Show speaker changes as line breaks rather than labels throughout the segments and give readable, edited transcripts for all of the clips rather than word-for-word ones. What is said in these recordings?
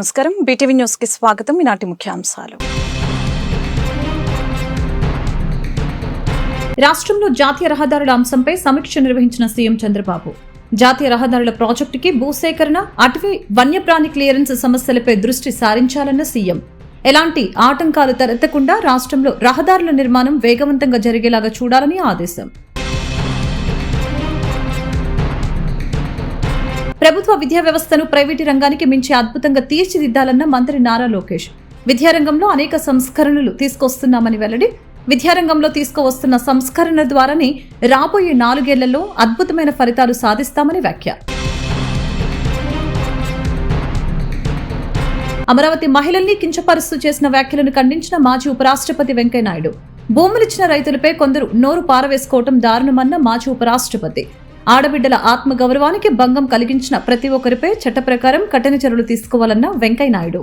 నమస్కారం. BTV news కి స్వాగతం. ఈనాటి ముఖ్యాంశాలు.
రాష్ట్రంలో జాతీయ రహదారుల అంశంపై సమీక్ష నిర్వహించిన సీఎం చంద్రబాబు. జాతీయ రహదారుల ప్రాజెక్టుకి భూసేకరణ, అటవీ వన్యప్రాణి క్లియరెన్స్ సమస్యలపై దృష్టి సారించాలన్న సీఎం. ఎలాంటి ఆటంకాలు తలెత్తకుండా రాష్ట్రంలో రహదారుల నిర్మాణం వేగవంతంగా జరిగేలాగా చూడాలని ఆదేశం. ప్రభుత్వ విద్యా వ్యవస్థను ప్రైవేటు రంగానికి మించి అద్భుతంగా తీర్చిదిద్దాలన్న మంత్రి నారా లోకేష్. విద్యారంగంలో అనేక సంస్కరణలు తీసుకొస్తున్నామని వెల్లడి. విద్యారంగంలో తీసుకువస్తున్న సంస్కరణల ద్వారానే రాబోయే 4 ఏళ్లలో అద్భుతమైన ఫలితాలు సాధిస్తామని వ్యాఖ్య. అమరావతి మహిళల్ని కించపరుస్తూ చేసిన వ్యాఖ్యలను ఖండించిన మాజీ ఉపరాష్ట్రపతి వెంకయ్యనాయుడు. భూములిచ్చిన రైతులపై కొందరు నోరు పారవేసుకోవటం దారుణమన్న మాజీ ఉపరాష్ట్రపతి. ఆడబిడ్డల ఆత్మగౌరవానికి భంగం కలిగించిన ప్రతి ఒక్కరిపై చట్ట ప్రకారం కఠిన చర్యలు తీసుకోవాలన్న వెంకయ్యనాయుడు.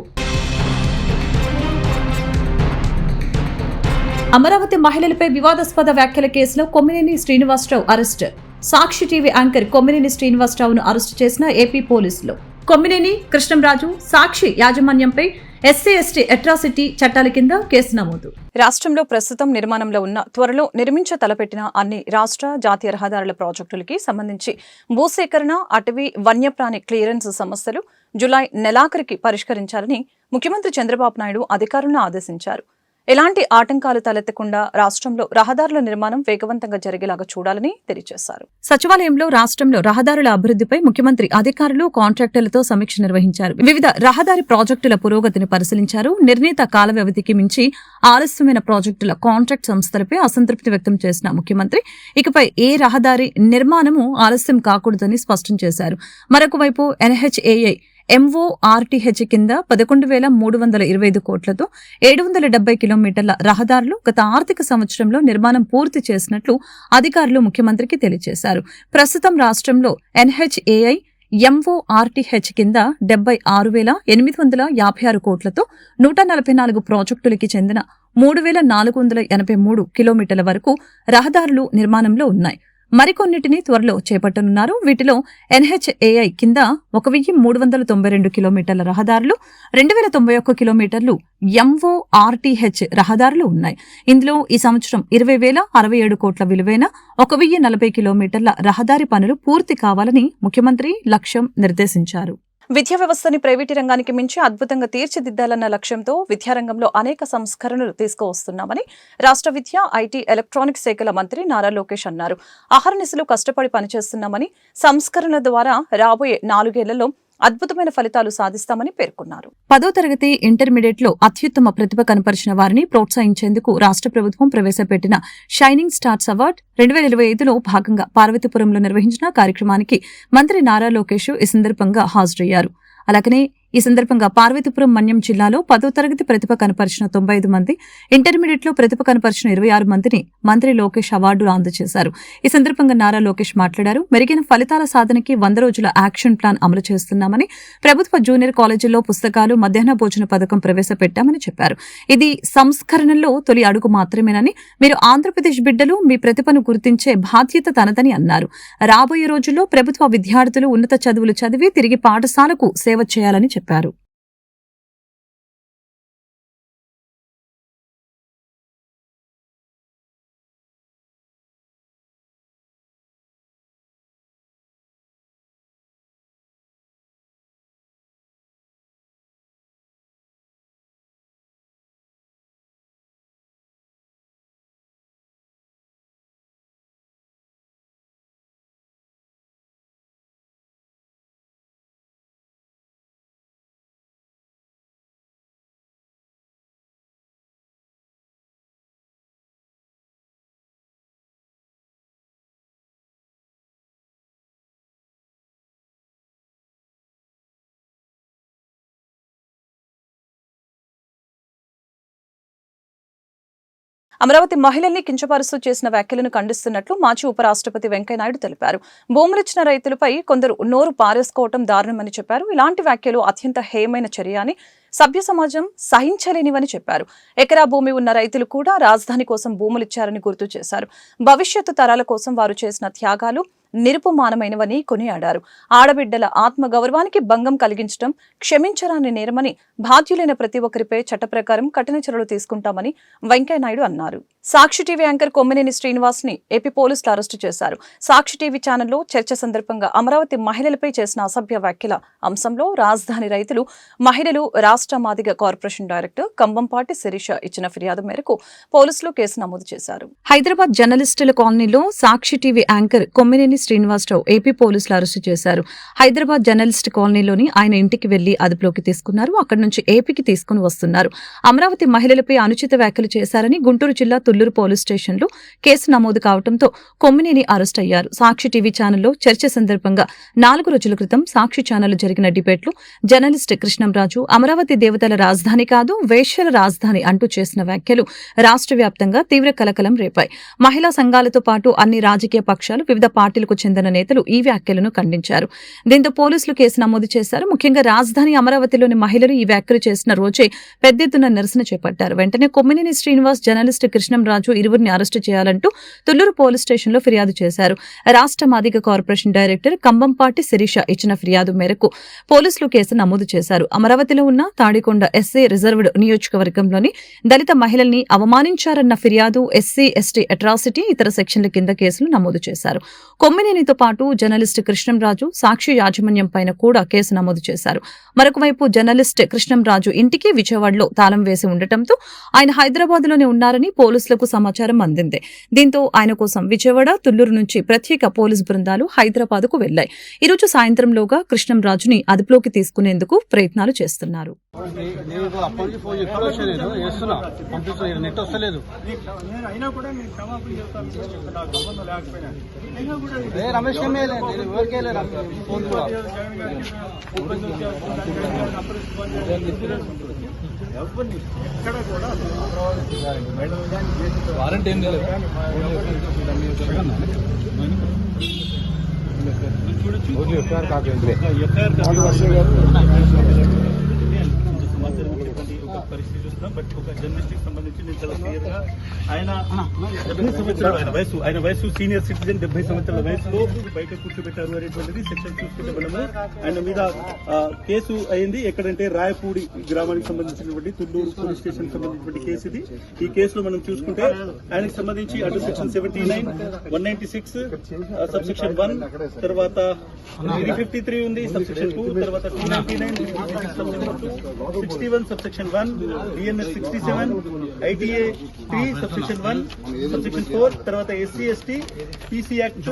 అమరావతి మహిళలపై వివాదాస్పద వ్యాఖ్యల కేసులో కొమ్మినేని శ్రీనివాసరావు అరెస్ట్. సాక్షి టీవీ యాంకర్ కొమ్మినేని శ్రీనివాసరావును అరెస్టు చేసిన ఏపీ పోలీసులు. కొమ్మినేని కృష్ణంరాజు సాక్షి యాజమాన్యంపై ఎస్సీ ఎస్టీ అట్రాసిటీ చట్టాల కింద కేసు నమోదు.
రాష్ట్రంలో ప్రస్తుతం నిర్మాణంలో ఉన్న, త్వరలో నిర్మించ తలపెట్టిన అన్ని రాష్ట్ర జాతీయ రహదారుల ప్రాజెక్టులకి సంబంధించి భూసేకరణ, అటవీ వన్యప్రాణి క్లియరెన్స్ సమస్యలు జులై నెలాఖరికి పరిష్కరించాలని ముఖ్యమంత్రి చంద్రబాబు నాయుడు అధికారులను ఆదేశించారు. ఎలాంటి ఆటంకాలు తలెత్తకుండా రాష్ట్రంలో రహదారుల నిర్మాణం వేగవంతంగా జరిగేలాగా చూడాలని తెలియజేశారు.
సచివాలయంలో రాష్ట్రంలో రహదారుల అభివృద్ధిపై ముఖ్యమంత్రి అధికారులు, కాంట్రాక్టర్లతో సమీక్ష నిర్వహించారు. వివిధ రహదారి ప్రాజెక్టుల పురోగతిని పరిశీలించారు. నిర్ణీత కాల వ్యవధికి మించి ఆలస్యమైన ప్రాజెక్టుల కాంట్రాక్ట్ సంస్థలపై అసంతృప్తి వ్యక్తం చేసిన ముఖ్యమంత్రి ఇకపై ఏ రహదారి నిర్మాణము ఆలస్యం కాకూడదని స్పష్టం చేశారు. మరొక వైపు ఎన్హెచ్ఏఐ MORTH కింద 11,325 కోట్లతో 770 కిలోమీటర్ల రహదారులు గత ఆర్థిక సంవత్సరంలో నిర్మాణం పూర్తి చేసినట్లు అధికారులు ముఖ్యమంత్రికి తెలియజేశారు. ప్రస్తుతం రాష్ట్రంలో ఎన్హెచ్ఏఐ MORTH కింద 76,856 కోట్లతో 144 ప్రాజెక్టులకి చెందిన 3,483 కిలోమీటర్ల వరకు రహదారులు నిర్మాణంలో ఉన్నాయి. మరికొన్నిటిని త్వరలో చేపట్టనున్నారు. వీటిలో ఎన్హెచ్ఏఐ కింద 1,392 కిలోమీటర్ల రహదారులు, 2,091 కిలోమీటర్లు MORTH రహదారులు ఉన్నాయి. ఇందులో ఈ సంవత్సరం 20,067 కోట్ల విలువైన 1,040 కిలోమీటర్ల రహదారి పనులు పూర్తి కావాలని ముఖ్యమంత్రి లక్ష్యం నిర్దేశించారు.
విద్యా వ్యవస్థని ప్రైవేటు రంగానికి మించి అద్భుతంగా తీర్చిదిద్దాలన్న లక్ష్యంతో విద్యారంగంలో అనేక సంస్కరణలు తీసుకువస్తున్నామని రాష్ట్ర విద్య, ఐటీ, ఎలక్ట్రానిక్స్ శాఖల మంత్రి నారా లోకేష్ అన్నారు. అహర్నిశలు కష్టపడి పనిచేస్తున్నామని, సంస్కరణల ద్వారా రాబోయే 4 ఏళ్లలో అద్భుతమైన ఫలితాలు సాధిస్తామని పేర్కొన్నారు.
10వ తరగతి ఇంటర్మీడియట్ లో అత్యుత్తమ ప్రతిభ కనపరిచిన వారిని ప్రోత్సహించేందుకు రాష్ట్ర ప్రభుత్వం ప్రవేశపెట్టిన షైనింగ్ స్టార్స్ అవార్డ్ 2025లో భాగంగా పార్వతీపురంలో నిర్వహించిన కార్యక్రమానికి మంత్రి నారా లోకేష్ ఈ సందర్భంగా హాజరయ్యారు. అలాగనే ఈ సందర్భంగా పార్వతీపురం మన్యం జిల్లాలో 10వ తరగతి ప్రతిభ కనపరిచిన 95 మంది, ఇంటర్మీడియట్ లో ప్రతిభ కనపరిచిన 26 మందిని మంత్రి లోకేష్ అవార్డులు అందజేశారు. ఈ సందర్భంగా నారా లోకేష్ మాట్లాడారు. మెరుగైన ఫలితాల సాధనకి 100 రోజుల యాక్షన్ ప్లాన్ అమలు చేస్తున్నామని, ప్రభుత్వ జూనియర్ కాలేజీల్లో పుస్తకాలు, మధ్యాహ్న భోజన పథకం ప్రవేశపెట్టామని చెప్పారు. ఇది సంస్కరణల్లో తొలి అడుగు మాత్రమేనని, మీరు ఆంధ్రప్రదేశ్ బిడ్డలు, మీ ప్రతిభను గుర్తించే బాధ్యత తనదని అన్నారు. రాబోయే రోజుల్లో ప్రభుత్వ విద్యార్థులు ఉన్నత చదువులు చదివి తిరిగి పాఠశాలకు సేవ చేయాలని చెప్పారు.
అమరావతి మహిళల్ని కించపరుస్తూ చేసిన వ్యాఖ్యలను ఖండిస్తున్నట్లు మాజీ ఉపరాష్ట్రపతి వెంకయ్యనాయుడు తెలిపారు. భూములిచ్చిన రైతులపై కొందరు నోరు పారేసుకోవటం దారుణమని చెప్పారు. ఇలాంటి వ్యాఖ్యలు అత్యంత హేయమైన చర్య అని, సభ్య సమాజం సహించలేనివని చెప్పారు. ఎకరా భూమి ఉన్న రైతులు కూడా రాజధాని కోసం భూములిచ్చారని గుర్తు చేశారు. భవిష్యత్తు తరాల కోసం వారు చేసిన త్యాగాలు నిరుపమానమైనవని కొనియాడారు. ఆడబిడ్డల ఆత్మగౌరవానికి భంగం కలిగించడం క్షమించరాని నేరమని, బాధ్యులైన ప్రతి ఒక్కరిపై చట్ట ప్రకారం కఠిన చర్యలు తీసుకుంటామని వెంకయ్యనాయుడు అన్నారు. సాక్షి టీవీ యాంకర్ కొమ్మినేని శ్రీనివాస్ ని ఏపీ పోలీసులు అరెస్టు చేశారు. సాక్షి టీవీ ఛానల్లో చర్చ సందర్భంగా అమరావతి మహిళలపై చేసిన అసభ్య వ్యాఖ్యల అంశంలో రాజధాని రైతులు, మహిళలు రాష్ట్ర మాదిగ కార్పొరేషన్ డైరెక్టర్ కంబంపాటి శిరీష ఇచ్చిన ఫిర్యాదు మేరకు పోలీసులు కేసు నమోదు చేశారు. హైదరాబాద్ జర్నలిస్టుల కాలనీలో Sakshi TV anchor Kommineni Srinivasarao AP పోలీసులు అరెస్టు చేశారు. హైదరాబాద్ జర్నలిస్ట్ కాలనీలోని ఆయన ఇంటికి వెళ్లి అదుపులోకి తీసుకున్నారు. అక్కడి నుంచి ఏపీకి తీసుకుని వస్తున్నారు. అమరావతి మహిళలపై అనుచిత వ్యాఖ్యలు చేశారని గుంటూరు జిల్లా తుళ్లూరు పోలీస్ స్టేషన్లో కేసు నమోదు కావడంతో కొమ్మినేని అరెస్ట్ అయ్యారు. సాక్షి టీవీ ఛానల్లో చర్చ సందర్భంగా 4 రోజుల క్రితం సాక్షి ఛానల్ జరిగిన డిబేట్లో జర్నలిస్ట్ కృష్ణంరాజు అమరావతి దేవతల రాజధాని కాదు, వేశ్యల రాజధాని అంటూ చేసిన వ్యాఖ్యలు రాష్ట్ర వ్యాప్తంగా తీవ్ర కలకలం రేపాయి. మహిళా సంఘాలతో పాటు అన్ని రాజకీయ పక్షాలు, వివిధ పార్టీలకు చెందిన నేతలు ఈ వ్యాఖ్యలను ఖండించారు. దీంతో పోలీసులు కేసు నమోదు చేశారు. ముఖ్యంగా రాజధాని అమరావతిలోని మహిళలు ఈ వ్యాఖ్యలు చేసిన రోజే పెద్ద ఎత్తున నిరసన చేపట్టారు. వెంటనే కొమ్మినేని శ్రీనివాస్, జర్నలిస్ట్ కృష్ణంరాజు ఇరువురిని అరెస్టు చేయాలంటూ తుళ్లూరు పోలీస్ స్టేషన్లో ఫిర్యాదు చేశారు. రాష్ట్ర మాదిగ కార్పొరేషన్ డైరెక్టర్ కంబంపాటి శిరీష ఇచ్చిన ఫిర్యాదు మేరకు పోలీసులు కేసు నమోదు చేశారు. అమరావతిలో ఉన్న తాడికొండ ఎస్సీ రిజర్వ్డ్ నియోజకవర్గంలోని దళిత మహిళల్ని అవమానించారన్న ఫిర్యాదు, ఎస్సీ ఎస్టీ అట్రాసిటీ, ఇతర సెక్షన్ల కింద కేసులు నమోదు చేశారు. కొమ్మినేనితో పాటు జర్నలిస్ట్ కృష్ణంరాజు, సాక్షి యాజమాన్యం పైన కూడా కేసు నమోదు చేశారు. మరొక వైపు జర్నలిస్ట్ కృష్ణంరాజు ఇంటికి విజయవాడలో తాళం వేసి ఉండటంతో ఆయన హైదరాబాద్లోనే ఉన్నారని పోలీసులకు సమాచారం అందింది. దీంతో ఆయన కోసం విజయవాడ, తుళ్లూరు నుంచి ప్రత్యేక పోలీసు బృందాలు హైదరాబాద్కు వెళ్లాయి. ఈ రోజు సాయంత్రంలోగా కృష్ణంరాజుని అదుపులోకి తీసుకునేందుకు ప్రయత్నాలు చేస్తున్నారు.
వారంటీ ఏం లేదు. పరిస్థితి చూస్తున్నాం. బట్ ఒక జర్నలిస్ట్ కి సంబంధించి నేను చాలా క్లియర్ గా ఆయన 70 సంవత్సరాలు ఆయన వయసు సీనియర్ సిటిజన్, 70 సంవత్సరాల వయసులో బయట కూర్చోబెట్టారు అనేటువంటిది సెక్షన్ చూసుకుంటే మనము ఆయన మీద కేసు అయింది. ఎక్కడంటే రాయపూడి గ్రామానికి సంబంధించినటువంటి తుళ్లూరు పోలీస్ స్టేషన్ సంబంధించినటువంటి కేసు ఇది. ఈ కేసులో మనం చూసుకుంటే ఆయనకు సంబంధించి అటు సెక్షన్ 79, 196 సబ్సెక్షన్ 1, తర్వాత 353 ఉంది సబ్సెక్షన్ 2, తర్వాత 299 61 subsection 1, DNS 67, ITA 3 subsection 1, subsection 4, తర్వాత SC ST PC యాక్ట్,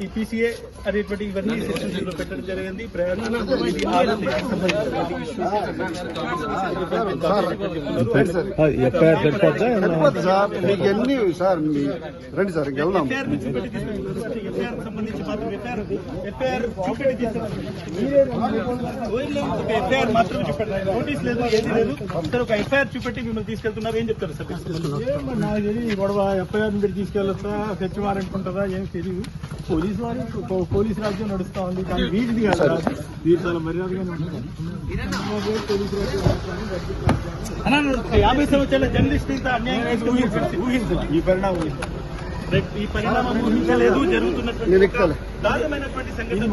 ఈ PCA అనేటువంటి ఇవన్నీ సెక్షన్స్ లో పెట్టడం జరిగింది. సంబంధించి మాత్రం ఎఫ్ఐఆర్ మాత్రం చెప్పండి, నోటీస్ లేదు, ఏది లేదు. సార్ ఒక ఎఫ్ఐఆర్ చూపెట్టి మిమ్మల్ని తీసుకెళ్తున్నారు, ఏం చెప్తారు సార్?
నాకు తెలియదు గొడవ. ఎఫ్ఐఆర్ మీరు తీసుకెళ్ళొస్తా, తెచ్చివారంట్ ఉంటుందా ఏం తెలియదు. పోలీసు వారు పోలీసు రాజ్యం నడుస్తా ఉంది, కానీ వీటిది కాదు, వీరు చాలా మర్యాదగానే ఉంటుంది. పోలీసు రాజ్యం
50 సంవత్సరాల జర్నలిస్ట్ ఇంత అన్యాయం ఊహించాలి. ఈ పరిణామం ఊహించలేదు. జరుగుతున్నటువంటి దారుణమైనటువంటి సంఘటన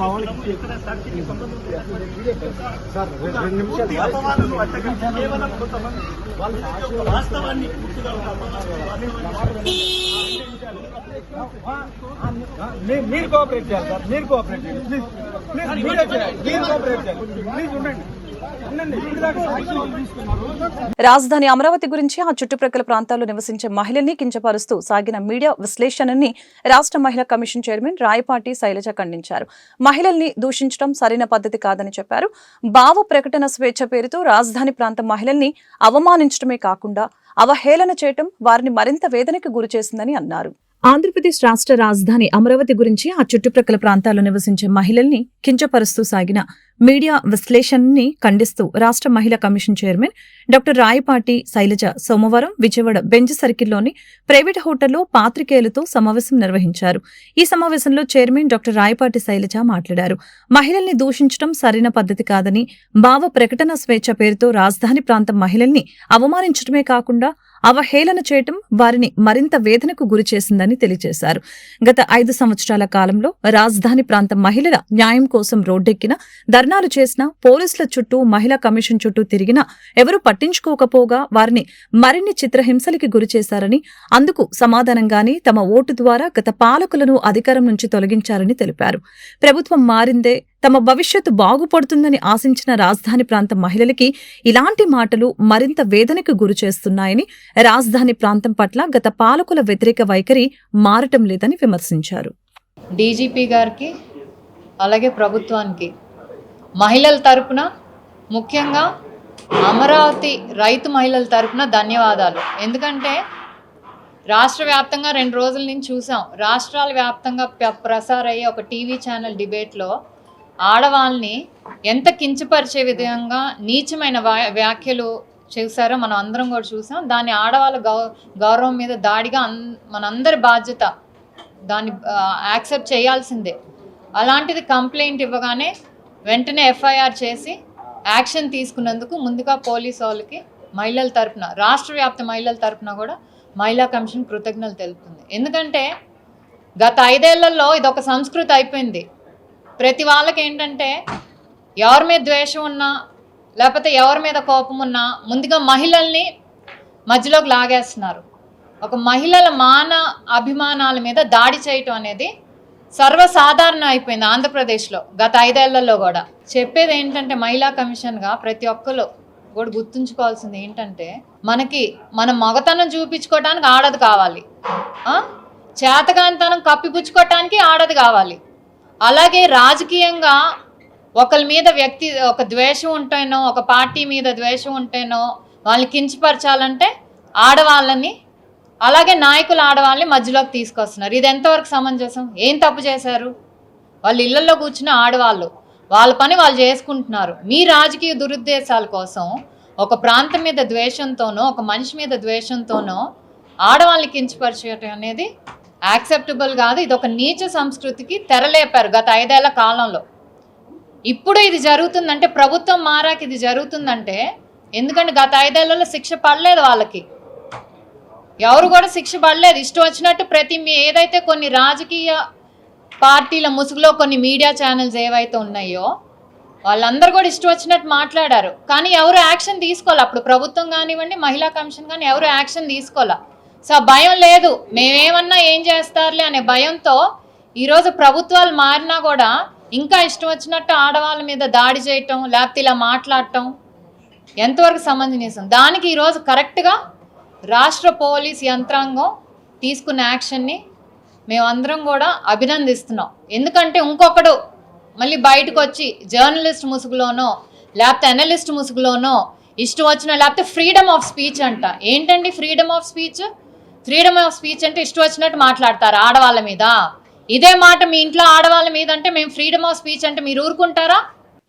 ఎక్కడ సాక్షికి సంబంధం అపవాదులు అట్టగా కేవలం కొంతమంది వాస్తవాన్ని పూర్తిగా
మీరు కోఆపరేట్ చేయాలి సార్, మీరు కోఆపరేట్ చేయాలి ప్లీజ్, మీరు కోఆపరేట్ చేయాలి ప్లీజ్, ఉండండి.
రాజధాని అమరావతి గురించి ఆ చుట్టుప్రక్కల ప్రాంతాల్లో నివసించే మహిళల్ని కించపరుస్తూ సాగిన మీడియా విశ్లేషణని రాష్ట్ర మహిళా కమిషన్ చైర్మన్ రాయపాటి శైలజ ఖండించారు. మహిళల్ని దూషించడం సరైన పద్ధతి కాదని చెప్పారు. భావ ప్రకటన స్వేచ్ఛ పేరుతో రాజధాని ప్రాంత మహిళల్ని అవమానించడమే కాకుండా అవహేళన చేయటం వారిని మరింత వేదనకు గురిచేసిందని అన్నారు. ఆంధ్రప్రదేశ్ రాష్ట్ర రాజధాని అమరావతి గురించి ఆ చుట్టుప్రక్కల ప్రాంతాల్లో నివసించే మహిళల్ని కించపరుస్తూ సాగిన మీడియా విశ్లేషణని ఖండిస్తూ రాష్ట్ర మహిళా commission chairman doctor Rayapati Sailaja సోమవారం విజయవాడ బెంచ్ సర్కిల్లోని ప్రైవేట్ హోటల్లో పాత్రికేయులతో సమావేశం నిర్వహించారు. ఈ సమావేశంలో చైర్మన్ డాక్టర్ రాయపాటి శైలజ మాట్లాడారు. మహిళల్ని దూషించడం సరైన పద్ధతి కాదని, భావ ప్రకటన స్వేచ్ఛ పేరుతో రాజధాని ప్రాంత మహిళల్ని అవమానించడమే కాకుండా
అవహేళన చేయటం వారిని మరింత వేదనకు గురిచేసిందని తెలియజేశారు. గత 5 సంవత్సరాల కాలంలో రాజధాని ప్రాంత మహిళల న్యాయం కోసం రోడ్డెక్కిన, ధర్నాలు చేసిన, పోలీసుల చుట్టూ, మహిళా కమిషన్ చుట్టూ తిరిగినా ఎవరూ పట్టించుకోకపోగా వారిని మరిన్ని చిత్రహింసలకి గురిచేశారని, అందుకు సమాధానంగానే తమ ఓటు ద్వారా గత పాలకులను అధికారం నుంచి తొలగించారని తెలిపారు. ప్రభుత్వం మారిందే తమ భవిష్యత్తు బాగుపడుతుందని ఆశించిన రాజధాని ప్రాంత మహిళలకి ఇలాంటి మాటలు మరింత వేదనకు గురిచేస్తున్నాయని, రాజధాని ప్రాంతం పట్ల గత పాలకుల వ్యతిరేక వైఖరి మారటం లేదని విమర్శించారు.
డీజీపీ గారికి అలాగే ప్రభుత్వానికి మహిళల తరపున, ముఖ్యంగా అమరావతి రైతు మహిళల తరపున ధన్యవాదాలు. ఎందుకంటే రాష్ట్ర వ్యాప్తంగా 2 రోజుల నుంచి చూసాం, రాష్ట్రాల వ్యాప్తంగా ప్రసారయ్యే ఒక టీవీ ఛానల్ డిబేట్లో ఆడవాళ్ళని ఎంత కించపరిచే విధంగా నీచమైన వ్యాఖ్యలు చేశారో మనం అందరం కూడా చూసాం. దాన్ని ఆడవాళ్ళ గౌరవం మీద దాడిగా మనందరి బాధ్యత, దాన్ని యాక్సెప్ట్ చేయాల్సిందే. అలాంటిది కంప్లైంట్ ఇవ్వగానే వెంటనే ఎఫ్ఐఆర్ చేసి యాక్షన్ తీసుకున్నందుకు ముందుగా పోలీసు వాళ్ళకి మహిళల తరపున, రాష్ట్ర వ్యాప్త మహిళల తరపున కూడా మహిళా కమిషన్ కృతజ్ఞతలు తెలుపుతుంది. ఎందుకంటే గత 5 ఏళ్లలో ఇది ఒక సంస్కృతి అయిపోయింది. ప్రతి వాళ్ళకి ఏంటంటే ఎవరి మీద ద్వేషం ఉన్నా లేకపోతే ఎవరి మీద కోపం ఉన్నా ముందుగా మహిళల్ని మధ్యలోకి లాగేస్తున్నారు. ఒక మహిళల అభిమానాల మీద దాడి చేయటం అనేది సర్వసాధారణం అయిపోయింది ఆంధ్రప్రదేశ్లో గత 5 ఏళ్లలో కూడా. చెప్పేది ఏంటంటే మహిళా కమిషన్గా ప్రతి ఒక్కరు కూడా గుర్తుంచుకోవాల్సింది ఏంటంటే, మన మగతనం చూపించుకోవడానికి ఆడది కావాలి, చేతగానితనం కప్పిపుచ్చుకోవటానికి ఆడది కావాలి. అలాగే రాజకీయంగా ఒకరి మీద ఒక ద్వేషం ఉంటేనో, ఒక పార్టీ మీద ద్వేషం ఉంటేనో వాళ్ళని కించపరచాలంటే ఆడవాళ్ళని, అలాగే నాయకులు ఆడవాళ్ళని మధ్యలోకి తీసుకొస్తున్నారు. ఇది ఎంతవరకు సమంజసం? ఏం తప్పు చేశారు? వాళ్ళ ఇళ్లలో కూర్చున్న ఆడవాళ్ళు వాళ్ళ పని వాళ్ళు చేసుకుంటున్నారు. మీ రాజకీయ దురుద్దేశాల కోసం ఒక ప్రాంతం మీద ద్వేషంతోనో, ఒక మనిషి మీద ద్వేషంతోనో ఆడవాళ్ళని కించపరిచేయటం అనేది యాక్సెప్టబుల్ కాదు. ఇది ఒక నీచ సంస్కృతికి తెరలేపారు గత 5 ఏళ్ల కాలంలో. ఇప్పుడు ఇది జరుగుతుందంటే, ప్రభుత్వం మారాక ఇది జరుగుతుందంటే, ఎందుకంటే గత 5 ఏళ్లలో శిక్ష పడలేదు వాళ్ళకి, ఎవరు కూడా శిక్ష పడలేదు. ఇష్టం వచ్చినట్టు ఏదైతే కొన్ని రాజకీయ పార్టీల ముసుగులో కొన్ని మీడియా ఛానల్స్ ఏవైతే ఉన్నాయో వాళ్ళందరూ కూడా ఇష్టం వచ్చినట్టు మాట్లాడారు. కానీ ఎవరు యాక్షన్ తీసుకోవాలి. అప్పుడు ప్రభుత్వం కానివ్వండి, మహిళా కమిషన్ కానీ ఎవరు యాక్షన్ తీసుకోవాలి. సో భయం లేదు, మేమేమన్నా ఏం చేస్తారులే అనే భయంతో ఈరోజు ప్రభుత్వాలు మారినా కూడా ఇంకా ఇష్టం వచ్చినట్టు ఆడవాళ్ళ మీద దాడి చేయటం, లేకపోతే ఇలా మాట్లాడటం ఎంతవరకు సమంజసం? దానికి ఈరోజు కరెక్ట్గా రాష్ట్ర పోలీస్ యంత్రాంగం తీసుకున్న యాక్షన్ని మేమందరం కూడా అభినందిస్తున్నాం. ఎందుకంటే ఇంకొకడు మళ్ళీ బయటకు వచ్చి జర్నలిస్ట్ ముసుగులోనో లేకపోతే అనలిస్ట్ ముసుగులోనో ఇష్టం వచ్చిన, లేకపోతే ఫ్రీడమ్ ఆఫ్ స్పీచ్ అంట. ఏంటండి freedom of speech? Freedom of speech అంటే ఇష్టం వచ్చినట్టు మాట్లాడతారు ఆడవాళ్ళ మీద. ఇదే మాట మీ ఇంట్లో ఆడవాళ్ళ మీద అంటే మేము ఫ్రీడమ్ ఆఫ్ స్పీచ్ అంటే మీరు ఊరుకుంటారా?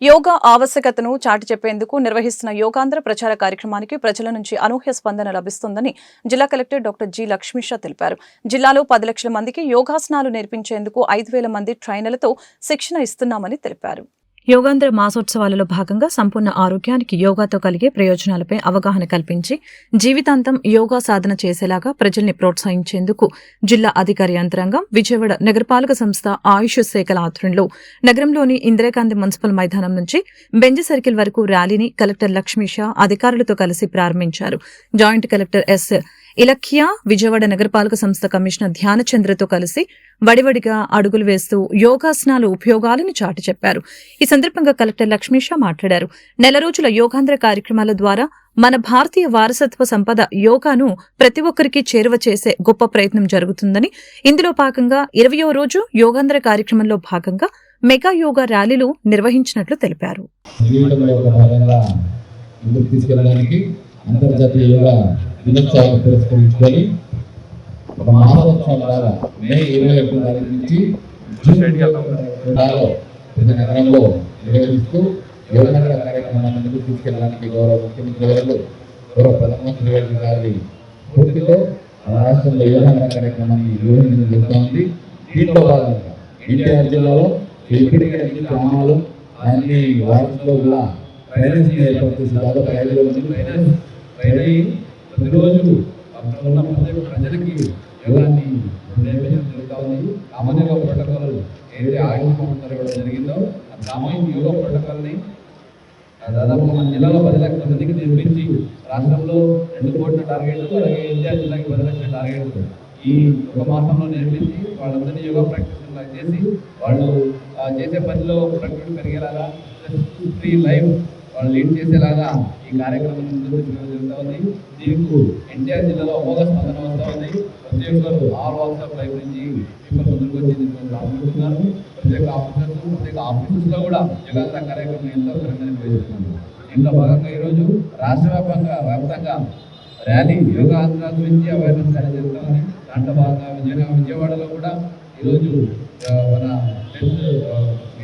యోగా ఆవశ్యకతను చాటి చెప్పేందుకు నిర్వహిస్తున్న యోగాంధ్ర ప్రచార కార్యక్రమానికి ప్రజల నుంచి అనూహ్య స్పందన లభిస్తుందని జిల్లా కలెక్టర్ డాక్టర్ జి లక్ష్మీషా తెలిపారు. జిల్లాలో 10 లక్షల మందికి యోగాసనాలు నేర్పించేందుకు 5,000 మంది ట్రైనర్లతో శిక్షణ ఇస్తున్నామని తెలిపారు.
యోగాంధ్ర మాసోత్సవాలలో భాగంగా సంపూర్ణ ఆరోగ్యానికి యోగాతో కలిగే ప్రయోజనాలపై అవగాహన కల్పించి జీవితాంతం యోగా సాధన చేసేలాగా ప్రజల్ని ప్రోత్సహించేందుకు జిల్లా అధికారి యంత్రాంగం విజయవాడ నగరపాలక సంస్థ ఆయుష్ శాఖల ఆధ్వర్యంలో నగరంలోని ఇందిరాగాంధీ మున్సిపల్ మైదానం నుంచి బెంజ్ సర్కిల్ వరకు ర్యాలీని కలెక్టర్ లక్ష్మీషా అధికారులతో కలిసి ప్రారంభించారు. జాయింట్ కలెక్టర్ ఎస్ ఇలఖ్యా, విజయవాడ నగరపాలక సంస్థ కమిషనర్ ధ్యానచంద్రతో కలిసి వడివడిగా అడుగులు వేస్తూ యోగాసనాలు ఉపయోగాలను చాటి చెప్పారు. ఈ సందర్భంగా కలెక్టర్ లక్ష్మీషా మాట్లాడారు. 4 రోజుల యోగాంధ్ర కార్యక్రమాల ద్వారా మన భారతీయ వారసత్వ సంపద యోగాను ప్రతి ఒక్కరికి చేరువ చేసే గొప్ప ప్రయత్నం జరుగుతుందని, ఇందులో భాగంగా 20వ రోజు యోగాంధ్ర కార్యక్రమంలో భాగంగా మెగా యోగా ర్యాలీలు నిర్వహించినట్లు తెలిపారు.
అంతర్జాతీయ యోగా దినోత్సవాన్ని పురస్కరించుకొని ఒక మహోత్సవం లాగా మే 21 తారీఖు నుంచి జూన్ 2లో ప్రతి నగరంలో నిర్వహిస్తూ యోగాంధ్ర కార్యక్రమాన్ని ముందుకు తీసుకెళ్ళడానికి గౌరవ ముఖ్యమంత్రి గారు, గౌరవ ప్రధానమంత్రి గారి పూర్తితో రాష్ట్రంలో యోగాంధ్ర కార్యక్రమాన్ని నిర్వహించడం జరుగుతోంది. దీంట్లో భాగంగా ఎన్టీఆర్ జిల్లాలో ఇప్పటికే అన్ని గ్రామాలు అన్ని వార్డుల్లో కూడా ట్రైనింగ్స్ ఏర్పాటు చేసి దాదాపు 5,000 మంది ప్రతిరోజు అక్కడ ఉన్న ప్రజలకి యోగాన్ని నేర్పించడం జరుగుతూ ఉంది. సామాన్య యోగా ప్రోటోకాల్ ఏదైతే ఆయుష్ మంత్రి ఇవ్వడం జరిగిందో ఆ సామాజిక యోగా ప్రోటోకాల్ని దాదాపు మన జిల్లాలో 10 లక్షల మందికి నిర్మించి రాష్ట్రంలో 2 కోట్ల టార్గెట్, అలాగే ఇండియా జిల్లాకి 10 లక్షల టార్గెట్ ఈ ఒక మాసంలో నిర్మించి వాళ్ళందరినీ యోగా ప్రాక్టీస్ చేసి వాళ్ళు చేసే పనిలో ప్రకృతి పెరిగేలాగా ఫ్రీ లైఫ్ వాళ్ళు లీడ్ చేసేలాగా ఈ కార్యక్రమం జరుగుతూ ఉంది. దీనికి ఎన్టీఆర్ జిల్లాలో అమోఘ స్పందన వస్తూ ఉంది. ప్రతి ఒక్కరు ఆల్ వాల్స్ ఆఫ్ లైఫ్ నుంచి పీపుల్ ముందుకు వచ్చి దీంట్లో పాల్గొంటున్నారు. ప్రత్యేక ఆఫీసెస్లో కూడా యోగాంధ్ర కార్యక్రమం ఎంతో ఘనంగా నిర్వహిస్తున్నారు. దీంట్లో భాగంగా ఈరోజు రాష్ట్ర వ్యాప్తంగా ర్యాలీ యోగా ఆంధ్ర గురించి అవేర్నెస్ ర్యాలీ జరుగుతుంది. దాంట్లో భాగంగా విజయవాడలో కూడా ఈరోజు మన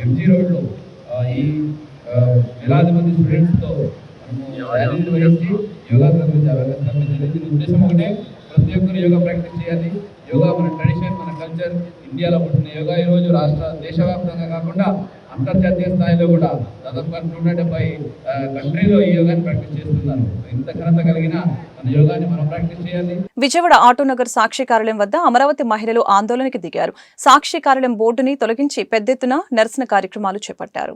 ఎంజీ రోడ్లో ఈ వేలాది మంది స్టూడెంట్స్తో మనము ర్యాలీ నిర్వహించి యోగా గురించి అవేర్నెస్ కల్పించాలి. ఉద్దేశం ఒకటే, ప్రతి ఒక్కరు యోగా ప్రాక్టీస్ చేయాలి. యోగా మన ట్రెడిషన్, మన కల్చర్. ఇండియాలో పుట్టిన యోగా ఈరోజు దేశవ్యాప్తంగా కాకుండా అంతర్జాతీయ స్థాయిలో కూడా దాదాపుగా 170 కంట్రీలో ఈ యోగాని ప్రాక్టీస్ చేస్తున్నారు. ఇంత ఘనత కలిగిన మన యోగాని మనం ప్రాక్టీస్ చేయాలి.
విజయవాడ ఆటోనగర్ సాక్షి కార్యాలయం వద్ద అమరావతి మహిళలు ఆందోళనకి దిగారు. సాక్షి కార్యాలయం బోర్డుని తొలగించి పెద్ద ఎత్తున నిరసన కార్యక్రమాలు చేపట్టారు.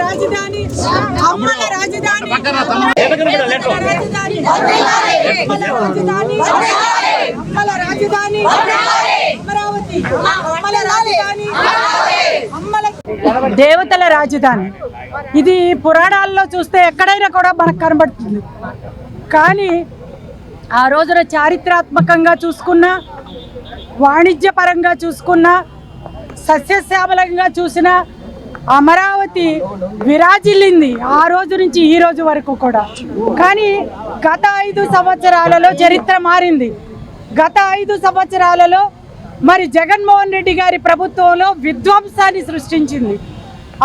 రాజధాని అమ్మల రాజధాని అమ్మల రాజధాని అమరావతి అమ్మల రాజధాని దేవతల రాజధాని. ఇది పురాణాల్లో చూస్తే ఎక్కడైనా కూడా మనకు కనబడుతుంది. కానీ ఆ రోజున చారిత్రాత్మకంగా చూసుకున్నా, వాణిజ్యపరంగా చూసుకున్నా, సస్యశ్యామలంగా చూసిన అమరావతి విరాజిల్లింది ఆ రోజు నుంచి ఈ రోజు వరకు కూడా. కానీ గత 5 సంవత్సరాలలో చరిత్ర మారింది. గత 5 సంవత్సరాలలో మరి జగన్మోహన్ రెడ్డి గారి ప్రభుత్వంలో విధ్వంసాన్ని సృష్టించింది.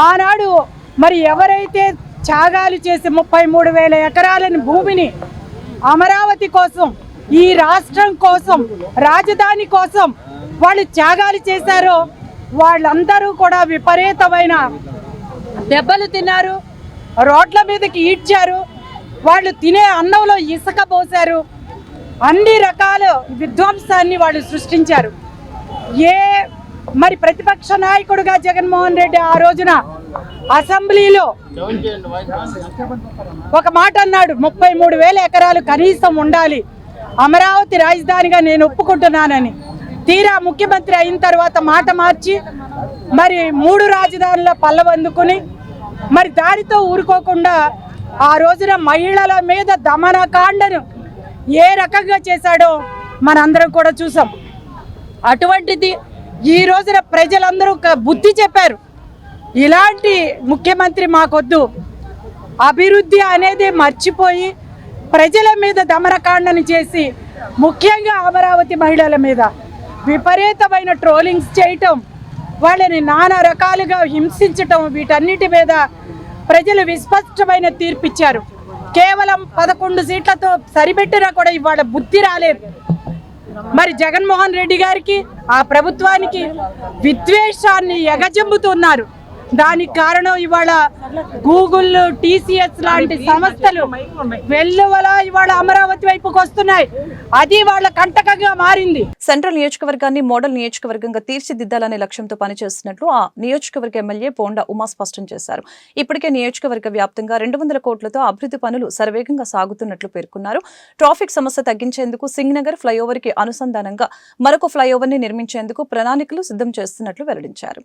ఆనాడు మరి ఎవరైతే త్యాగాలు చేసి 33,000 ఎకరాలని భూమిని అమరావతి కోసం, ఈ రాష్ట్రం కోసం, రాజధాని కోసం వాళ్ళు త్యాగాలు చేశారో వాళ్ళందరూ కూడా విపరీతమైన దెబ్బలు తిన్నారు. రోడ్ల మీదకి ఈడ్చారు. వాళ్ళు తినే అన్నంలో ఇసుక పోశారు. అన్ని రకాల విధ్వంసాన్ని వాళ్ళు సృష్టించారు. మరి ప్రతిపక్ష నాయకుడుగా జగన్మోహన్ రెడ్డి ఆ రోజున అసెంబ్లీలో ఒక మాట అన్నాడు, 33,000 ఎకరాలు కనీసం ఉండాలి, అమరావతి రాజధానిగా నేను ఒప్పుకుంటున్నానని. తీరా ముఖ్యమంత్రి అయిన తర్వాత మాట మార్చి మరి 3 రాజధానుల పల్లవందుకుని మరి దానితో ఊరుకోకుండా ఆ రోజున మహిళల మీద దమనకాండను ఏ రకంగా చేశాడో మనందరం కూడా చూసాం. అటువంటిది ఈ రోజున ప్రజలందరూ బుద్ధి చెప్పారు, ఇలాంటి ముఖ్యమంత్రి మాకొద్దు, అభివృద్ధి అనేది మర్చిపోయి ప్రజల మీద దమనకాండను చేసి ముఖ్యంగా అమరావతి మహిళల మీద విపరీతమైన ట్రోలింగ్స్ చేయటం, వాళ్ళని నానా రకాలుగా హింసించటం, వీటన్నిటి మీద ప్రజలు విస్పష్టమైన తీర్పిచ్చారు. కేవలం 11 సీట్లతో సరిపెట్టినా కూడా ఇవాళ బుద్ధి రాలేదు. మరి జగన్మోహన్ రెడ్డి గారికి, ఆ ప్రభుత్వానికి విద్వేషాన్ని ఎగజెంబుతున్నారు. దానికి కారణం ఇవాళ గూగుల్, టీసీఎస్ లాంటి సంస్థలు వెల్లువలా ఇవాళ అమరావతి వైపుకు వస్తున్నాయి. అది వాళ్ళ కంటకంగా మారింది.
సెంట్రల్ నియోజకవర్గాన్ని మోడల్ నియోజకవర్గంగా తీర్చిదిద్దాలనే లక్ష్యంతో పనిచేస్తున్నట్లు ఆ నియోజకవర్గ ఎమ్మెల్యే పోండా ఉమా స్పష్టం చేశారు. ఇప్పటికే నియోజకవర్గ వ్యాప్తంగా 200 కోట్లతో అభివృద్ధి పనులు శరవేగంగా సాగుతున్నట్లు పేర్కొన్నారు. ట్రాఫిక్ సమస్య తగ్గించేందుకు సింగ్నగర్ ఫ్లైఓవర్ కి అనుసంధానంగా మరొక ఫ్లైఓవర్ ని నిర్మించేందుకు ప్రణాళికలు సిద్ధం చేస్తున్నట్లు వెల్లడించారు.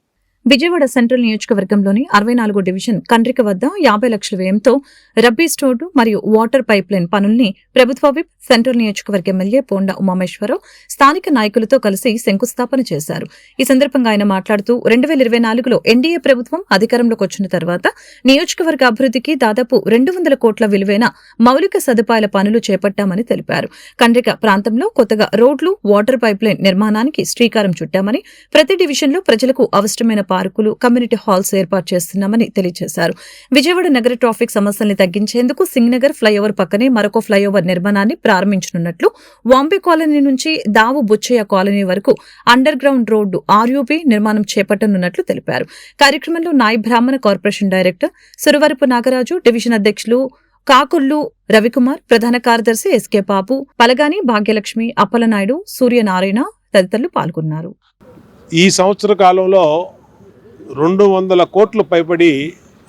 విజయవాడ సెంట్రల్ నియోజకవర్గంలోని 64 డివిజన్ కండ్రిక వద్ద 50 లక్షల వ్యయంతో రబ్బీ స్టోర్డు మరియు వాటర్ పైప్ లైన్ పనుల్ని ప్రభుత్వ విప్ సెంట్రల్ నియోజకవర్గ ఎమ్మెల్యే పోండా ఉమామేశ్వరరావు స్థానిక నాయకులతో కలిసి శంకుస్థాపన చేశారు. ఈ సందర్భంగా ఆయన మాట్లాడుతూ 2024లో ఎన్డీఏ ప్రభుత్వం అధికారంలోకి వచ్చిన తర్వాత నియోజకవర్గ అభివృద్ధికి దాదాపు 200 కోట్ల విలువైన మౌలిక సదుపాయాల పనులు చేపట్టామని తెలిపారు. కండ్రిక ప్రాంతంలో కొత్తగా రోడ్లు, వాటర్ పైప్ లైన్ నిర్మాణానికి శ్రీకారం చుట్టామని, ప్రతి డివిజన్లో ప్రజలకు అవసరమైన పార్కులు, కమ్యూనిటీ హాల్స్ ఏర్పాటు చేస్తున్నామని తెలియజేశారు. విజయవాడ నగర ట్రాఫిక్ సమస్యల్ని తగ్గించేందుకు సింగ్నగర్ ఫ్లైఓవర్ పక్కనే మరొక ఫ్లైఓవర్ నిర్మాణాన్ని ప్రారంభించనున్నట్లు, వాంబే కాలనీ నుంచి దావు బుచ్చయ్య కాలనీ వరకు అండర్ గ్రౌండ్ రోడ్డు ఆర్యూబీ నిర్మాణం చేపట్టనున్నట్లు తెలిపారు. కార్యక్రమంలో నాయ్ బ్రాహ్మణ corporation director Suravarapu Nagaraju, division అధ్యక్షులు కాకుర్లు రవికుమార్, ప్రధాన కార్యదర్శి ఎస్కే బాబు, పలగాని భాగ్యలక్ష్మి, అప్పలనాయుడు, సూర్యనారాయణ తదితరులు పాల్గొన్నారు.
ఈ సంవత్సర కాలంలో 200 కోట్లు పైబడి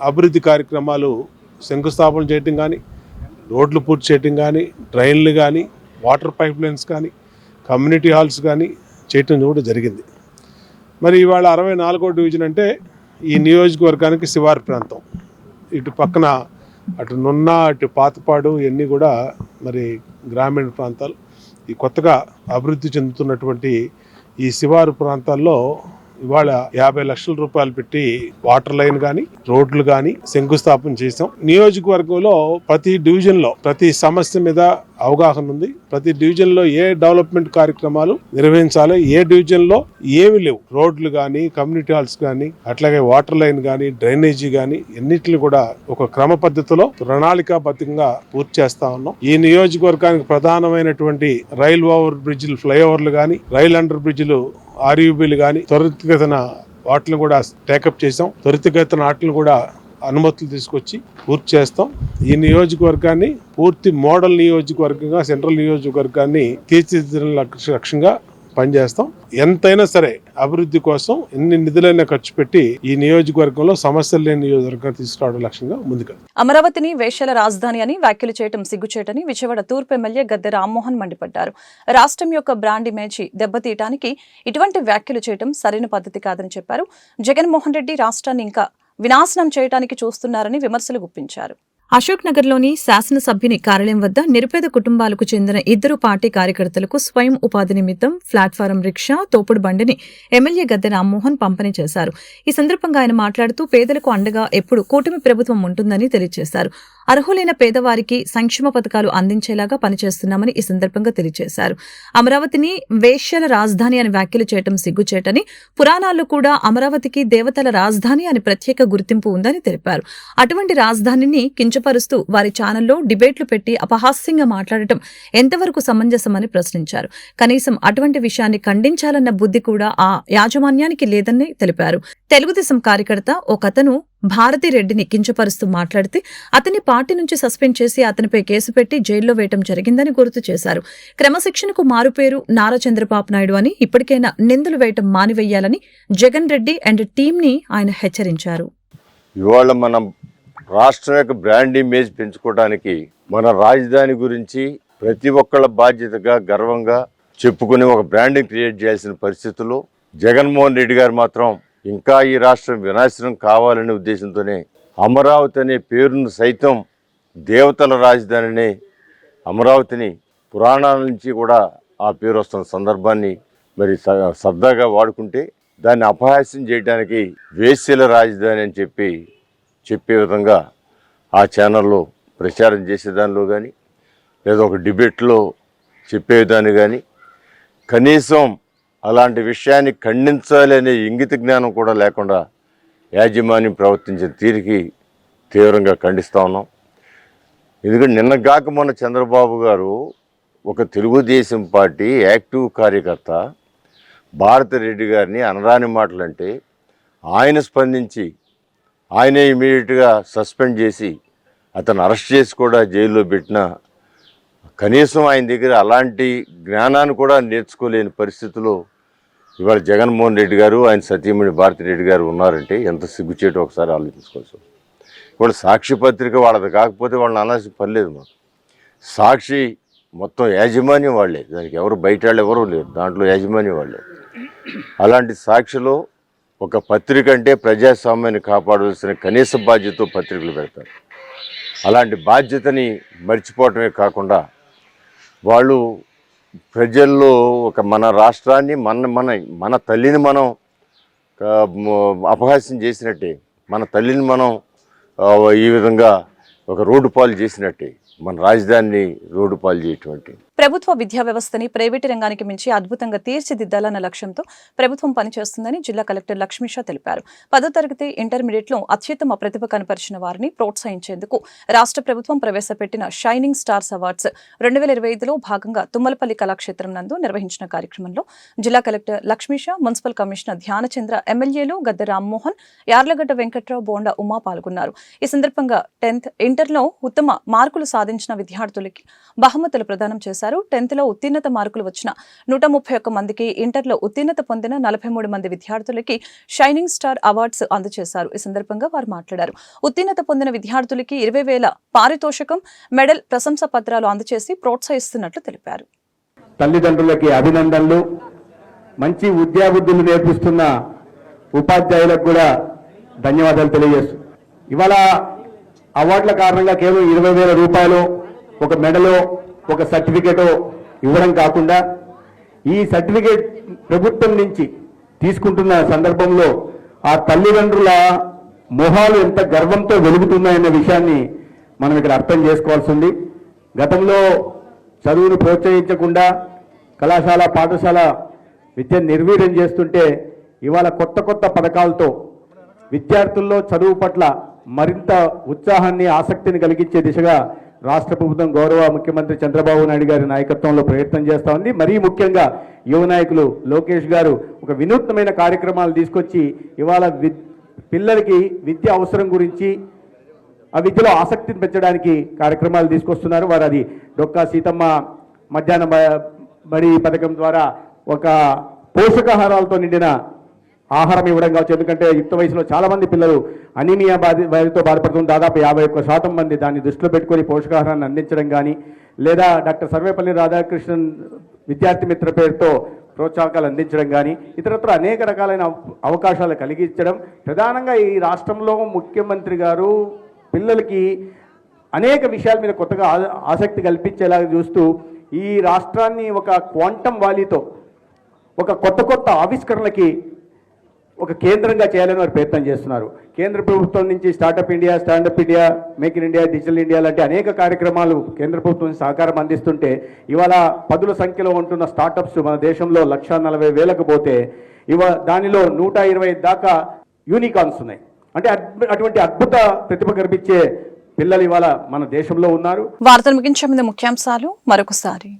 అభివృద్ధి కార్యక్రమాలు శంకుస్థాపన చేయటం కానీ, రోడ్లు పూర్తి చేయటం కానీ, డ్రైన్లు కానీ, వాటర్ పైప్ లైన్స్ కానీ, కమ్యూనిటీ హాల్స్ కానీ చేయటం కూడా జరిగింది. మరి ఇవాళ 64వ డివిజన్ అంటే ఈ నియోజకవర్గానికి శివారు ప్రాంతం. ఇటు పక్కన అటు నున్న, అటు పాతపాడు ఇవన్నీ కూడా మరి గ్రామీణ ప్రాంతాలు. ఈ కొత్తగా అభివృద్ధి చెందుతున్నటువంటి ఈ శివారు ప్రాంతాల్లో ఇవాళ 50 లక్షల రూపాయలు పెట్టి వాటర్ లైన్ కానీ, రోడ్లు కానీ శంకుస్థాపన చేసాం. నియోజకవర్గంలో ప్రతి డివిజన్ లో ప్రతి సమస్య మీద అవగాహన ఉంది. ప్రతి డివిజన్ లో ఏ డెవలప్మెంట్ కార్యక్రమాలు నిర్వహించాలి, ఏ డివిజన్ లో ఏమి లేవు, రోడ్లు కానీ, కమ్యూనిటీ హాల్స్ కానీ, అట్లాగే వాటర్ లైన్ కానీ, డ్రైనేజీ కానీ ఎన్నిటిని కూడా ఒక క్రమ పద్ధతిలో ప్రణాళికాబద్ధంగా పూర్తి చేస్తా ఉన్నాం. ఈ నియోజకవర్గానికి ప్రధానమైనటువంటి రైల్ ఓవర్ బ్రిడ్జిలు, ఫ్లైఓవర్లు కానీ, రైల్ అండర్ బ్రిడ్జిలు, ఆర్యూబీలు కానీ త్వరితగతిన వాటిని కూడా టేకప్ చేసాం. త్వరితగతిన వాటిని కూడా అనుమతులు తీసుకొచ్చి పూర్తి చేస్తాం. ఈ నియోజకవర్గాన్ని పూర్తి మోడల్ నియోజకవర్గంగా, సెంట్రల్ నియోజకవర్గాన్ని తీర్చిదిద్దిన లక్ష్యంగా పనిచేస్తాం. ఎంతైనా సరే అభివృద్ధి కోసం ఎన్ని నిధులైనా ఖర్చు పెట్టి ఈ నియోజకవర్గంలో సమస్యలు లేని నియోజకవర్గాన్ని తీసుకురావడం లక్ష్యంగా ముందుకు.
అమరావతిని వేశ్యల రాజధాని అని వ్యాఖ్యలు చేయడం సిగ్గుచేటని విజయవాడ తూర్పు ఎమ్మెల్యే గద్దె రామ్మోహన్ మండిపడ్డారు. రాష్ట్రం యొక్క బ్రాండ్ ఇమేజ్ దెబ్బతీయడానికి ఇటువంటి వ్యాఖ్యలు చేయడం సరైన పద్ధతి కాదని చెప్పారు. జగన్మోహన్ రెడ్డి రాష్ట్రాన్ని ఇంకా వినాశనం చేయడానికి చూస్తున్నారని విమర్శలు గుప్పించారు.
అశోక్ నగర్లోని శాసనసభ్యుని కార్యాలయం వద్ద నిరుపేద కుటుంబాలకు చెందిన 2 పార్టీ కార్యకర్తలకు స్వయం ఉపాధి నిమిత్తం ప్లాట్ఫారం రిక్షా, తోపుడు బండిని ఎమ్మెల్యే గద్దె రామ్మోహన్ పంపిణీ చేశారు. ఈ సందర్భంగా ఆయన మాట్లాడుతూ పేదలకు అండగా ఎప్పుడు కూటమి ప్రభుత్వం ఉంటుందని తెలియజేశారు. అర్హులైన పేదవారికి సంక్షేమ పథకాలు అందించేలాగా పనిచేస్తున్నామని ఈ సందర్భంగా తెలియజేశారు. అమరావతిని వేశ్యల రాజధాని అని వ్యాఖ్యలు చేయడం సిగ్గుచేటని, పురాణాల్లో కూడా అమరావతికి దేవతల రాజధాని అని ప్రత్యేక గుర్తింపు ఉందని తెలిపారు. అటువంటి రాజధానిని కించపరుస్తూ వారి ఛానల్లో డిబేట్లు పెట్టి అపహాస్యంగా మాట్లాడటం ఎంతవరకు సమంజసమని ప్రశ్నించారు. కనీసం అటువంటి విషయాన్ని ఖండించాలన్న బుద్ధి కూడా ఆ యాజమాన్యానికి లేదని తెలిపారు. తెలుగుదేశం కార్యకర్త ఒకతను భారతిరెడ్డిని కించపరుస్తూ మాట్లాడితే అతని పార్టీ నుంచి సస్పెండ్ చేసి అతనిపై కేసు పెట్టి జైల్లో వేయడం జరిగిందని గుర్తు చేశారు. క్రమశిక్షణకు మారుపేరు నారా చంద్రబాబు నాయుడు అని ఇప్పటికైనా నిందలు వేయటం మానివేయాలని జగన్ రెడ్డి అండ్ టీంని ఆయన హెచ్చరించారు.
ఇవాళ మనం రాష్ట్రం యొక్క బ్రాండ్ ఇమేజ్ పెంచుకోవడానికి మన రాజధాని గురించి ప్రతి ఒక్కళ్ళ బాధ్యతగా, గర్వంగా చెప్పుకుని ఒక బ్రాండింగ్ క్రియేట్ చేయాల్సిన పరిస్థితుల్లో జగన్మోహన్ రెడ్డి గారు మాత్రం ఇంకా ఈ రాష్ట్రం వినాశనం కావాలనే ఉద్దేశంతోనే అమరావతి అనే పేరును సైతం దేవతల రాజధానిని, అమరావతిని పురాణాల నుంచి కూడా ఆ పేరు వస్తున్న సందర్భాన్ని మరి సరదాగా వాడుకుంటే దాన్ని అపహాస్యం చేయడానికి వేశ్యల రాజధాని అని చెప్పే విధంగా ఆ ఛానల్లో ప్రచారం చేసేదానిలో కానీ, లేదా ఒక డిబేట్లో చెప్పేదాన్ని కానీ, కనీసం అలాంటి విషయాన్ని ఖండించాలి అనే ఇంగిత జ్ఞానం కూడా లేకుండా యాజమాన్యం ప్రవర్తించిన తీరుకి తీవ్రంగా ఖండిస్తూ ఉన్నాం. ఎందుకంటే నిన్నగాక మొన్న చంద్రబాబు గారు ఒక తెలుగుదేశం పార్టీ యాక్టివ్ కార్యకర్త భారతిరెడ్డి గారిని అనరాని మాటలంటే ఆయన స్పందించి ఆయనే ఇమీడియట్గా సస్పెండ్ చేసి అతను అరెస్ట్ చేసి కూడా జైల్లో పెట్టిన, కనీసం ఆయన దగ్గర అలాంటి జ్ఞానాన్ని కూడా నేర్చుకోలేని పరిస్థితిలో ఇవాళ జగన్మోహన్ రెడ్డి గారు, ఆయన సతీమణి భారతిరెడ్డి గారు ఉన్నారంటే ఎంత సిగ్గుచేటో ఒకసారి ఆలోచించుకోవచ్చు. ఇవాళ సాక్షి పత్రిక వాళ్ళది కాకపోతే వాళ్ళని అనాల్సిన పని లేదు. మాకు సాక్షి మొత్తం యాజమాన్యం వాళ్ళే, దానికి ఎవరు బయట వాళ్ళు ఎవరూ లేరు, దాంట్లో యాజమాన్యం వాళ్ళే. అలాంటి సాక్షిలో ఒక పత్రిక అంటే ప్రజాస్వామ్యాన్ని కాపాడవలసిన కనీస బాధ్యత పత్రికలు పెడతారు. అలాంటి బాధ్యతని మర్చిపోవటమే కాకుండా వాళ్ళు ప్రజల్లో ఒక మన రాష్ట్రాన్ని మన తల్లిని మనం అపహాస్యం చేసినట్టే, మన తల్లిని మనం ఈ విధంగా ఒక రోడ్డు పాలు చేసినట్టే మన రాజధానిని రోడ్డు పాలు చేయటువంటి.
ప్రభుత్వ విద్యా వ్యవస్థని ప్రైవేటు రంగానికి మించి అద్భుతంగా తీర్చిదిద్దాలన్న లక్ష్యంతో ప్రభుత్వం పనిచేస్తుందని జిల్లా కలెక్టర్ లక్ష్మీషా తెలిపారు. 10వ తరగతి ఇంటర్మీడియట్లో అత్యుత్తమ ప్రతిభ కనపరిచిన వారిని ప్రోత్సహించేందుకు రాష్ట్ర ప్రభుత్వం ప్రవేశపెట్టిన షైనింగ్ స్టార్స్ అవార్డ్స్ 2025లో భాగంగా తుమ్మలపల్లి కళాక్షేత్రం నందు నిర్వహించిన కార్యక్రమంలో జిల్లా collector Lakshmisha, municipal commissioner Dhyanachandra, ఎమ్మెల్యేలు గద్దె రామ్మోహన్, యార్లగడ్డ వెంకట్రావు, బోండా ఉమా పాల్గొన్నారు. ఈ సందర్భంగా 10th ఇంటర్లో ఉత్తమ మార్కులు సాధించిన విద్యార్థులకి బహుమతులు ప్రదానం చేశారు. 10th లో ఉత్తీర్ణత మార్కులు వచ్చిన 131 మందికి, ఇంటర్లో ఉత్తీర్ణత పొందిన 43 మంది విద్యార్థులకి షైనింగ్ స్టార్ అవార్డ్స్ అందజేశారు. ఈ సందర్భంగా వారు మాట్లాడారు. ఉత్తీర్ణత పొందిన విద్యార్థులకి 20,000 పారితోషికం, మెడల్, ప్రశంసా పత్రాలు అందజేసి ప్రోత్సహిస్తున్నట్లు తెలిపారు.
తల్లిదండ్రులకి అభినందనలు. మంచి విద్యాబుద్ధులు నేర్పిస్తున్న ఉపాధ్యాయులకు కూడా ధన్యవాదాలు తెలియజేస్తూ, ఇవాళ అవార్డుల కారణంగా కేవలం 20,000 రూపాయలు, ఒక మెడలో, ఒక సర్టిఫికేటో ఇవ్వడం కాకుండా ఈ సర్టిఫికేట్ ప్రభుత్వం నుంచి తీసుకుంటున్న సందర్భంలో ఆ తల్లిదండ్రుల మొహాలు ఎంత గర్వంతో వెలుగుతున్నాయన్న విషయాన్ని మనం ఇక్కడ అర్థం చేసుకోవాల్సి ఉంది. గతంలో చదువును ప్రోత్సహించకుండా కళాశాల, పాఠశాల విద్యను నిర్వీర్యం చేస్తుంటే ఇవాళ కొత్త కొత్త పథకాలతో విద్యార్థుల్లో చదువు పట్ల మరింత ఉత్సాహాన్ని, ఆసక్తిని కలిగించే దిశగా రాష్ట్ర ప్రభుత్వం గౌరవ ముఖ్యమంత్రి చంద్రబాబు నాయుడు గారి నాయకత్వంలో ప్రయత్నం చేస్తూ ఉంది. మరీ ముఖ్యంగా యువ నాయకులు లోకేష్ గారు ఒక వినూత్నమైన కార్యక్రమాలు తీసుకొచ్చి ఇవాళ పిల్లలకి విద్య అవసరం గురించి, ఆ విద్యలో ఆసక్తిని పెంచడానికి కార్యక్రమాలు తీసుకొస్తున్నారు. వారు అది డొక్కా సీతమ్మ మధ్యాహ్న బడి పథకం ద్వారా ఒక పోషకాహారాలతో నిండిన ఆహారం ఇవ్వడం కావచ్చు. ఎందుకంటే యుక్త వయసులో చాలా మంది పిల్లలు అనీమియా వ్యాధితో బాధపడుతున్న దాదాపు 51% మంది దాన్ని దృష్టిలో పెట్టుకొని పోషకాహారాన్ని అందించడం కానీ, లేదా డాక్టర్ సర్వేపల్లి రాధాకృష్ణన్ విద్యార్థి మిత్ర పేరుతో ప్రోత్సాహకాలు అందించడం కానీ, ఇతరత్ర అనేక రకాలైన అవకాశాలు కలిగించడం. ప్రధానంగా ఈ రాష్ట్రంలో ముఖ్యమంత్రి గారు పిల్లలకి అనేక విషయాల మీద కొత్తగా ఆసక్తి కల్పించేలాగా చూస్తూ ఈ రాష్ట్రాన్ని ఒక క్వాంటమ్ వాలీతో, ఒక కొత్త ఆవిష్కరణలకి ఒక కేంద్రంగా చేయాలని వారు ప్రయత్నం చేస్తున్నారు. కేంద్ర ప్రభుత్వం నుంచి startup India, standup India, make in India, digital India లాంటి అనేక కార్యక్రమాలు కేంద్ర ప్రభుత్వం సహకారం అందిస్తుంటే ఇవాళ 10ల సంఖ్యలో ఉంటున్న స్టార్టప్స్ మన దేశంలో 140,000కు పోతే దానిలో 120 దాకా యూనికార్న్స్ ఉన్నాయి. అంటే అటువంటి అద్భుత ప్రతిభ కనిపించే పిల్లలు ఇవాళ మన దేశంలో ఉన్నారు.
వార్తలు ముగించే ముందు ముఖ్యాంశాలు మరొకసారి.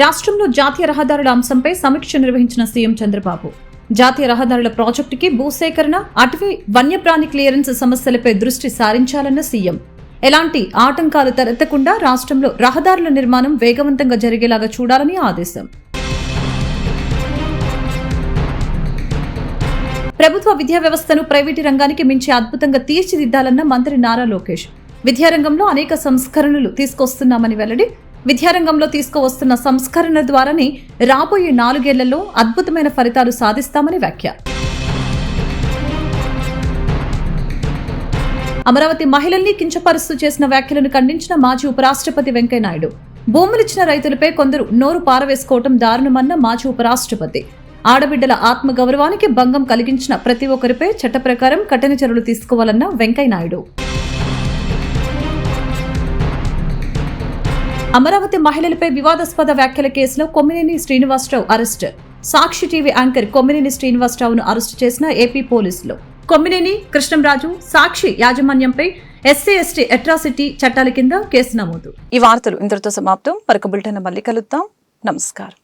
రాష్ట్రంలో జాతీయ రహదారుల అంశంపై సమీక్ష నిర్వహించిన సీఎం చంద్రబాబు. జాతీయ రహదారుల ప్రాజెక్టుకి భూసేకరణ, అటవీ, వన్యప్రాణి క్లియరెన్స్ సమస్యలపై దృష్టి సారించాలన్న సీఎం. ఎలాంటి ఆటంకాలు తలెత్తకుండా రాష్ట్రంలో రహదారుల నిర్మాణం వేగవంతంగా జరిగేలాగా చూడాలని ఆదేశం. ప్రభుత్వ విద్యా వ్యవస్థను ప్రైవేటు రంగానికి మించి అద్భుతంగా తీర్చిదిద్దాలన్న మంత్రి నారా లోకేష్. విద్యారంగంలో అనేక సంస్కరణలు తీసుకొస్తున్నామని వెల్లడి. విద్యారంగంలో తీసుకువస్తున్న సంస్కరణ ద్వారానే రాబోయే 4 ఏళ్లలో అద్భుతమైన ఫలితాలు సాధిస్తామని వ్యాఖ్య. అమరావతి మహిళల్ని కించపరుస్తూ చేసిన వ్యాఖ్యలను ఖండించిన మాజీ ఉపరాష్ట్రపతి వెంకయ్యనాయుడు. భూములిచ్చిన రైతులపై కొందరు నోరు పారవేసుకోవటం దారుణమన్న మాజీ ఉపరాష్ట్రపతి. ఆడబిడ్డల ఆత్మగౌరవానికి భంగం కలిగించిన ప్రతి ఒక్కరిపై చట్ట ప్రకారం కఠిన చర్యలు తీసుకోవాలన్న వెంకయ్యనాయుడు. అమరావతి మహిళలపై వివాదాస్పద వ్యాఖ్యల కేసులో కొమ్మినేని శ్రీనివాసరావు అరెస్ట్. సాక్షి టీవీ యాంకర్ కొమ్మినేని శ్రీనివాసరావును అరెస్టు చేసిన ఏపీ పోలీసులు. కొమ్మినేని, కృష్ణంరాజు, సాక్షి యాజమాన్యంపై SC/ST అట్రాసిటీ చట్టాల కింద కేసు నమోదు.
ఈ వార్తలు ఇంతటితో సమాప్తం. మరొక బులెటిన్ మళ్ళీ కలుద్దాం. నమస్కారం.